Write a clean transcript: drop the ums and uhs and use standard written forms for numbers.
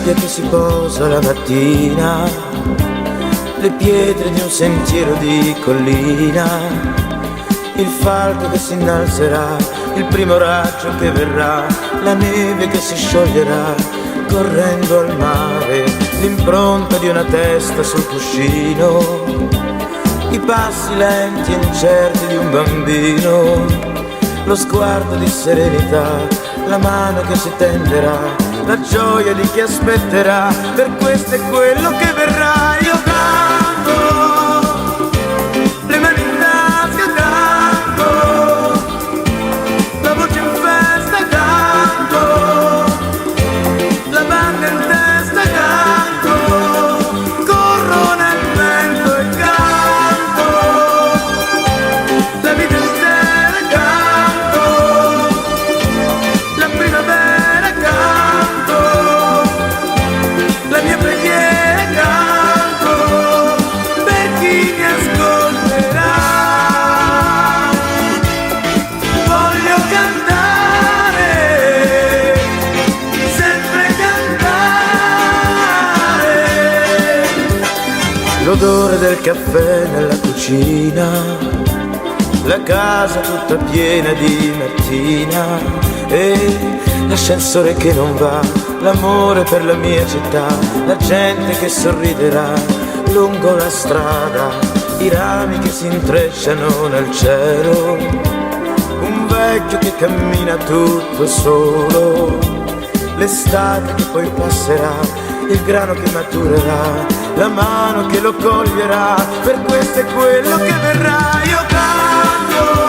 nebbia che si posa la mattina, le pietre di un sentiero di collina, il falco che si innalzerà, il primo raggio che verrà, la neve che si scioglierà correndo al mare, l'impronta di una testa sul cuscino, i passi lenti e incerti di un bambino, lo sguardo di serenità, la mano che si tenderà, la gioia di chi aspetterà, per questo è quello che verrà. Io canto, le mani in tasca canto, la voce in festa canto, la banda in testa canto, corro nel vento e canto, la vita intera canto, la primavera canto, la mia preghiera canto, per chi mi ascolterà. Voglio cantare, sempre cantare. L'odore del caffè nella cucina, la casa tutta piena di mattina e l'ascensore che non va, l'amore per la mia città, la gente che sorriderà lungo la strada, i rami che si intrecciano nel cielo, un vecchio che cammina tutto solo, l'estate che poi passerà, il grano che maturerà, la mano che lo coglierà, per questo è quello che verrà. Io canto,